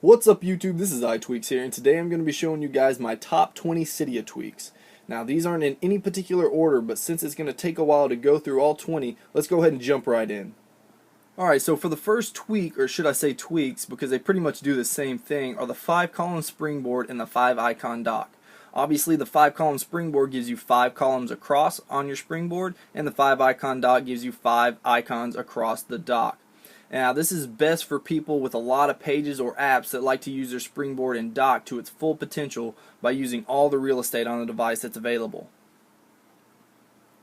What's up YouTube, this is iTweaks here, and today I'm going to be showing you guys my top 20 Cydia tweaks. Now these aren't in any particular order, but since it's going to take a while to go through all 20, let's go ahead and jump right in. Alright, so for the first tweak, or should I say tweaks, because they pretty much do the same thing, are the 5-column springboard and the 5-icon dock. Obviously the 5-column springboard gives you 5 columns across on your springboard, and the 5-icon dock gives you 5 icons across the dock. Now this is best for people with a lot of pages or apps that like to use their springboard and dock to its full potential by using all the real estate on the device that's available.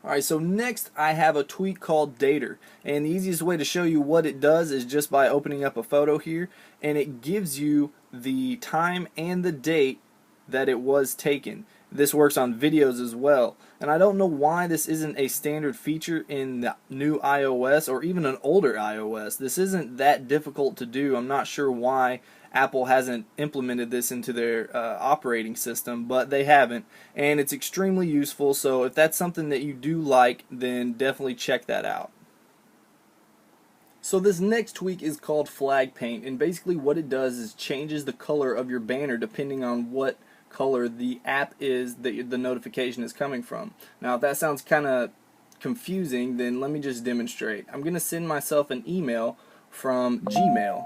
Alright, so next I have a tweak called Dater, and the easiest way to show you what it does is just by opening up a photo here, and it gives you the time and the date that it was taken. This works on videos as well, and I don't know why this isn't a standard feature in the new iOS or even an older iOS. This isn't that difficult to do. I'm not sure why Apple hasn't implemented this into their operating system, but they haven't, and it's extremely useful. So if that's something that you do like, then definitely check that out. So this next tweak is called Flag Paint, and basically what it does is changes the color of your banner depending on what color the app is that the notification is coming from. Now if that sounds kind of confusing, then let me just demonstrate. I'm going to send myself an email from Gmail.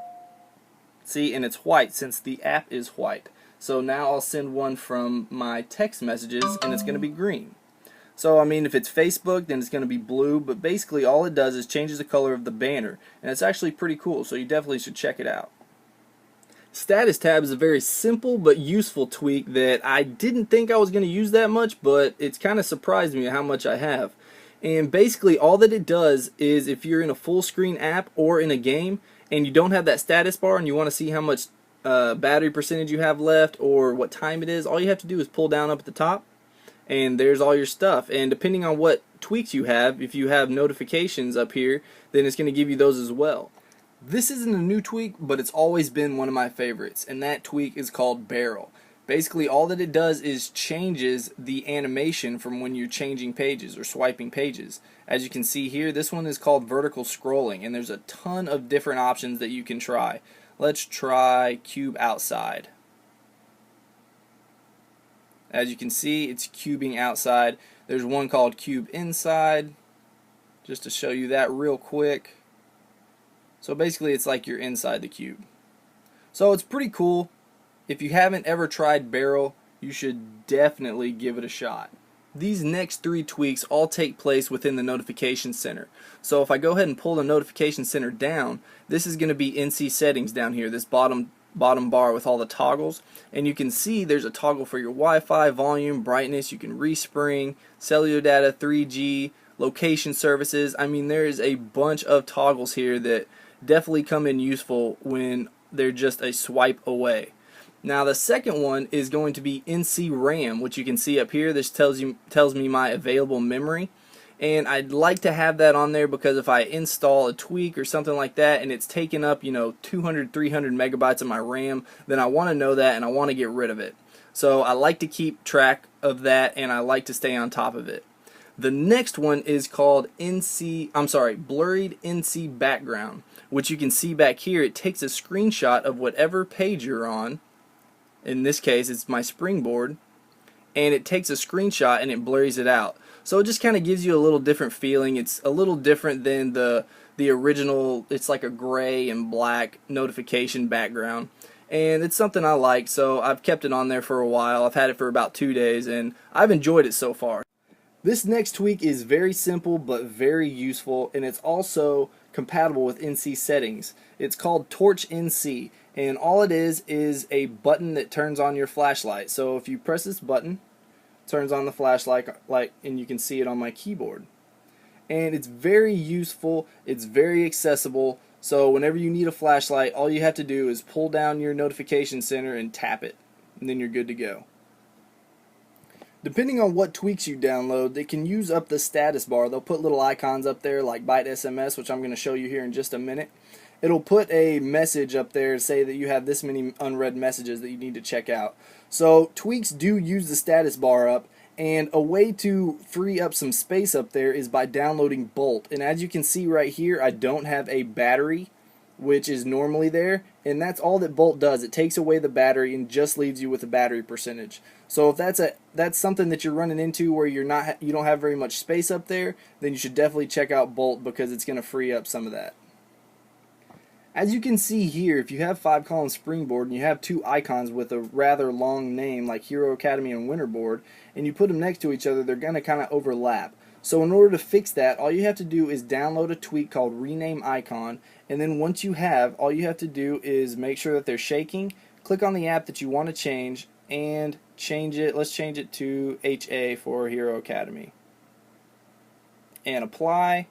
See, and it's white since the app is white. So now I'll send one from my text messages and it's going to be green. So I mean, if it's Facebook, then it's going to be blue, but basically all it does is changes the color of the banner, and it's actually pretty cool, so you definitely should check it out. Status tab is a very simple but useful tweak that I didn't think I was going to use that much, but it's kind of surprised me how much I have. And basically all that it does is if you're in a full screen app or in a game and you don't have that status bar and you want to see how much battery percentage you have left or what time it is, all you have to do is pull down up at the top and there's all your stuff. And depending on what tweaks you have, if you have notifications up here, then it's going to give you those as well. This isn't a new tweak, but it's always been one of my favorites, and that tweak is called Barrel. Basically all that it does is changes the animation from when you're changing pages or swiping pages. As you can see here, this one is called vertical scrolling, and there's a ton of different options that you can try. Let's try Cube Outside. As you can see, it's cubing outside. There's one called Cube Inside, just to show you that real quick. So basically it's like you're inside the cube. So it's pretty cool. If you haven't ever tried Barrel, you should definitely give it a shot. These next 3 tweaks all take place within the notification center. So if I go ahead and pull the notification center down, this is going to be NC settings down here, this bottom bar with all the toggles, and you can see there's a toggle for your Wi-Fi, volume, brightness, you can respring, cellular data, 3G, location services. I mean, there is a bunch of toggles here that definitely come in useful when they're just a swipe away. Now the second one is going to be NC RAM, which you can see up here. This tells me my available memory, and I'd like to have that on there because if I install a tweak or something like that and it's taking up 200 300 megabytes of my RAM, then I want to know that and I want to get rid of it. So I like to keep track of that and I like to stay on top of it. The next one is called blurred NC background, which you can see back here. It takes a screenshot of whatever page you're on. In this case, it's my springboard, and it takes a screenshot and it blurs it out. So it just kind of gives you a little different feeling. It's a little different than the original. It's like a gray and black notification background, and it's something I like, so I've kept it on there for a while. I've had it for about 2 days, and I've enjoyed it so far. This next tweak is very simple but very useful, and it's also compatible with NC settings. It's called Torch NC, and all it is a button that turns on your flashlight. So if you press this button, it turns on the flashlight, and you can see it on my keyboard. And it's very useful, it's very accessible, so whenever you need a flashlight, all you have to do is pull down your notification center and tap it, and then you're good to go. Depending on what tweaks you download, they can use up the status bar. They'll put little icons up there like Byte SMS, which I'm going to show you here in just a minute. It'll put a message up there to say that you have this many unread messages that you need to check out. So tweaks do use the status bar up, and a way to free up some space up there is by downloading Bolt. And as you can see right here, I don't have a battery which is normally there, and that's all that Bolt does. It takes away the battery and just leaves you with a battery percentage. So if that's something that you're running into where you don't have very much space up there, then you should definitely check out Bolt, because it's going to free up some of that. As you can see here, if you have 5-column springboard and you have two icons with a rather long name like Hero Academy and Winterboard, and you put them next to each other, they're going to kind of overlap. So in order to fix that, all you have to do is download a tweak called Rename Icon, and then once you have, all you have to do is make sure that they're shaking, click on the app that you want to change, and change it. Let's change it to HA for Hero Academy. And apply,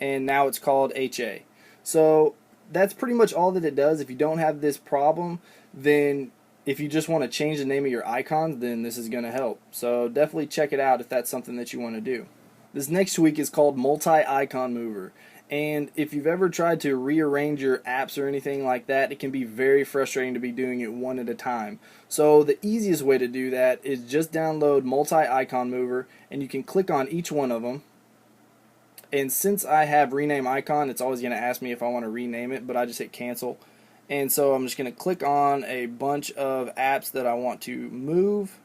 and now it's called HA. So that's pretty much all that it does. If you don't have this problem, then if you just want to change the name of your icons, then this is going to help. So definitely check it out if that's something that you want to do. This next tweak is called Multi-Icon Mover. And if you've ever tried to rearrange your apps or anything like that, it can be very frustrating to be doing it one at a time. So the easiest way to do that is just download Multi-Icon Mover, and you can click on each one of them. And since I have rename icon, it's always going to ask me if I want to rename it, but I just hit cancel. And so I'm just going to click on a bunch of apps that I want to move.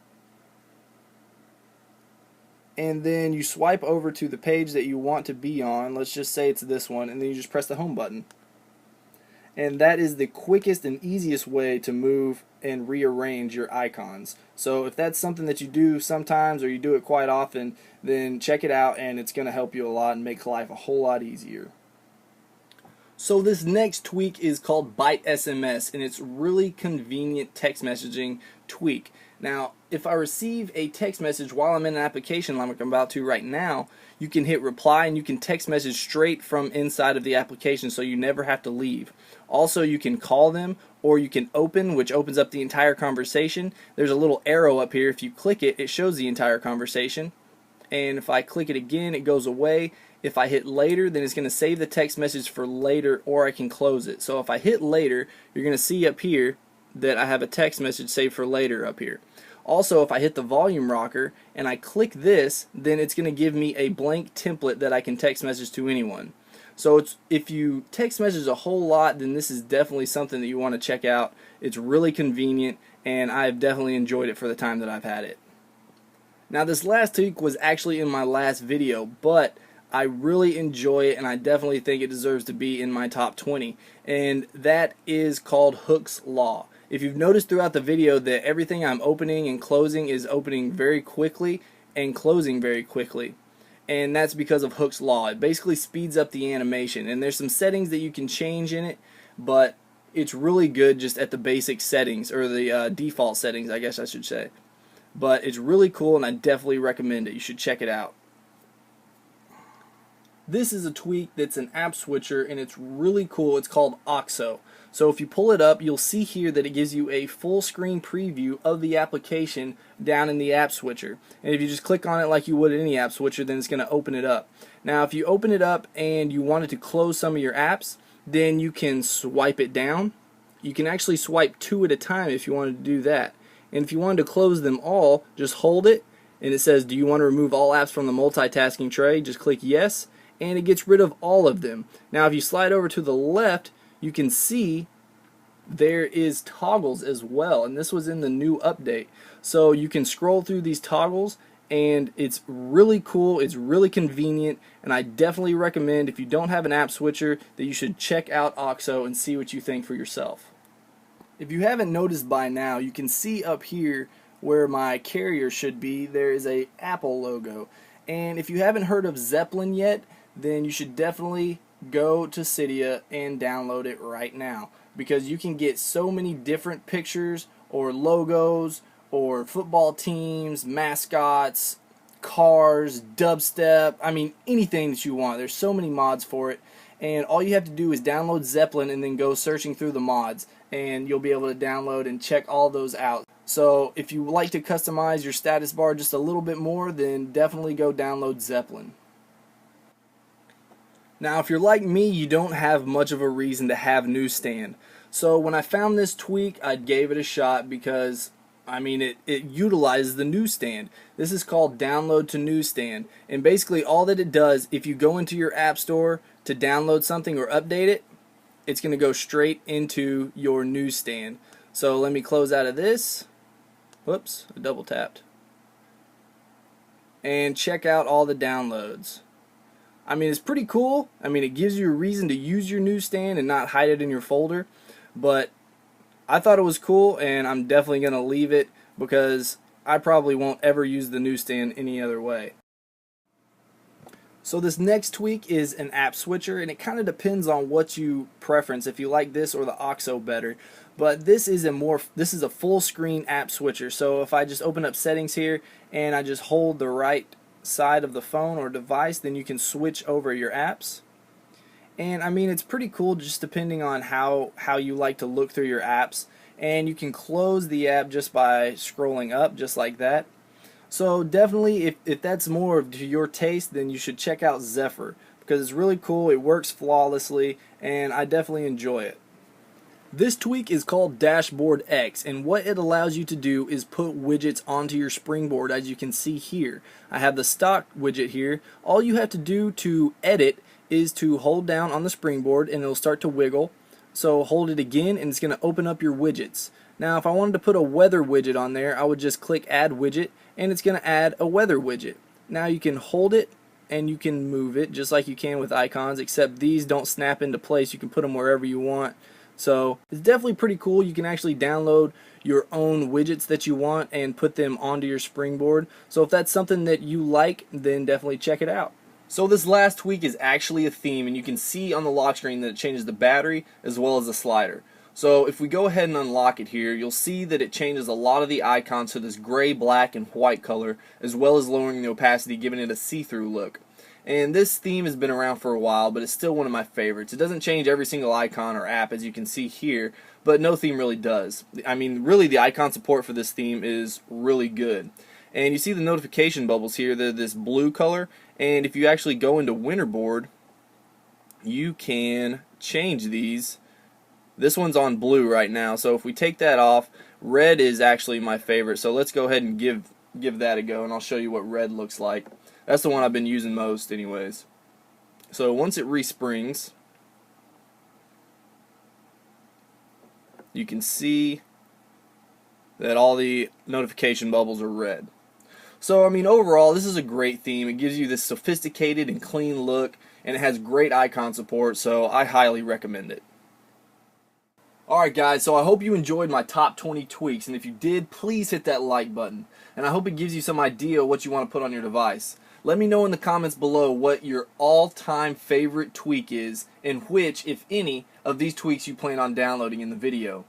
And then you swipe over to the page that you want to be on. Let's just say it's this one, and then you just press the home button. And that is the quickest and easiest way to move and rearrange your icons. So if that's something that you do sometimes, or you do it quite often, then check it out, and it's going to help you a lot and make life a whole lot easier. So this next tweak is called Byte SMS, and it's really convenient text messaging tweak. Now, if I receive a text message while I'm in an application like I'm about to right now, you can hit reply and you can text message straight from inside of the application, so you never have to leave. Also, you can call them, or you can open, which opens up the entire conversation. There's a little arrow up here. If you click it, it shows the entire conversation. And if I click it again, it goes away. If I hit later, then it's going to save the text message for later, or I can close it. So if I hit later, you're going to see up here that I have a text message saved for later up here. Also, if I hit the volume rocker and I click this, then it's going to give me a blank template that I can text message to anyone. So if you text message a whole lot, then this is definitely something that you want to check out. It's really convenient, and I've definitely enjoyed it for the time that I've had it. Now, this last tweak was actually in my last video, but I really enjoy it, and I definitely think it deserves to be in my top 20, and that is called Hooke's Law. If you've noticed throughout the video that everything I'm opening and closing is opening very quickly and closing very quickly, and that's because of Hooke's Law. It basically speeds up the animation, and there's some settings that you can change in it, but it's really good just at the basic settings, or the default settings, I guess I should say. But it's really cool, and I definitely recommend it. You should check it out. This is a tweak that's an app switcher, and it's really cool. It's called OXO. So if you pull it up, you'll see here that it gives you a full screen preview of the application down in the app switcher. And if you just click on it like you would any app switcher, then it's going to open it up. Now if you open it up and you wanted to close some of your apps, then you can swipe it down. You can actually swipe 2 at a time if you wanted to do that. And if you wanted to close them all, just hold it, and it says, do you want to remove all apps from the multitasking tray? Just click yes, and it gets rid of all of them. Now if you slide over to the left, you can see there is toggles as well, and this was in the new update. So you can scroll through these toggles, and it's really cool, it's really convenient, and I definitely recommend, if you don't have an app switcher, that you should check out OXO and see what you think for yourself. If you haven't noticed by now, you can see up here where my carrier should be, there is a Apple logo. And if you haven't heard of Zeppelin yet, then you should definitely go to Cydia and download it right now, because you can get so many different pictures or logos or football teams, mascots, cars, dubstep, I mean anything that you want. There's so many mods for it, and all you have to do is download Zeppelin and then go searching through the mods, and you'll be able to download and check all those out. So if you like to customize your status bar just a little bit more, then definitely go download Zeppelin. Now if you're like me, you don't have much of a reason to have Newsstand. So when I found this tweak, I gave it a shot because, I mean, it utilizes the Newsstand. This is called Download to Newsstand. And basically all that it does, if you go into your app store to download something or update it, it's going to go straight into your newsstand. So let me close out of this. Whoops, I double tapped. And check out all the downloads. I mean, it's pretty cool. I mean, it gives you a reason to use your newsstand and not hide it in your folder. But I thought it was cool, and I'm definitely going to leave it because I probably won't ever use the newsstand any other way. So this next tweak is an app switcher, and it kind of depends on what you preference, if you like this or the OXO better. But this is a full screen app switcher. So if I just open up settings here and I just hold the right side of the phone or device, then you can switch over your apps. And I mean, it's pretty cool just depending on how you like to look through your apps. And you can close the app just by scrolling up, just like that. So definitely, if that's more to your taste, then you should check out Zephyr, because it's really cool, it works flawlessly, and I definitely enjoy it. This tweak is called Dashboard X, and what it allows you to do is put widgets onto your springboard, as you can see here. I have the stock widget here. All you have to do to edit is to hold down on the springboard and it'll start to wiggle. So hold it again and it's going to open up your widgets. Now if I wanted to put a weather widget on there, I would just click add widget and it's going to add a weather widget. Now you can hold it and you can move it just like you can with icons, except these don't snap into place. You can put them wherever you want. So it's definitely pretty cool. You can actually download your own widgets that you want and put them onto your springboard. So if that's something that you like, then definitely check it out. So this last tweak is actually a theme, and you can see on the lock screen that it changes the battery as well as the slider. So if we go ahead and unlock it here, you'll see that it changes a lot of the icons to this gray, black, and white color, as well as lowering the opacity, giving it a see-through look. And this theme has been around for a while, but it's still one of my favorites. It doesn't change every single icon or app, as you can see here, but no theme really does. I mean, really the icon support for this theme is really good. And you see the notification bubbles here, they're this blue color, and if you actually go into Winterboard, you can change these. This one's on blue right now, so if we take that off, red is actually my favorite. So let's go ahead and give that a go, and I'll show you what red looks like. That's the one I've been using most anyways. So once it resprings, you can see that all the notification bubbles are red. So I mean, overall this is a great theme. It gives you this sophisticated and clean look, and it has great icon support, so I highly recommend it. Alright guys, so I hope you enjoyed my top 20 tweaks, and if you did, please hit that like button. And I hope it gives you some idea of what you want to put on your device. Let me know in the comments below what your all-time favorite tweak is, and which, if any, of these tweaks you plan on downloading in the video.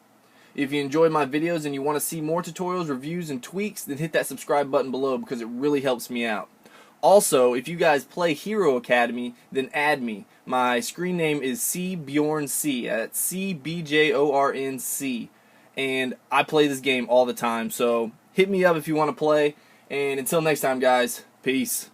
If you enjoyed my videos and you want to see more tutorials, reviews, and tweaks, then hit that subscribe button below because it really helps me out. Also, if you guys play Hero Academy, then add me. My screen name is CBjornC. That's CBJORNC. And I play this game all the time, so hit me up if you want to play. And until next time, guys, peace.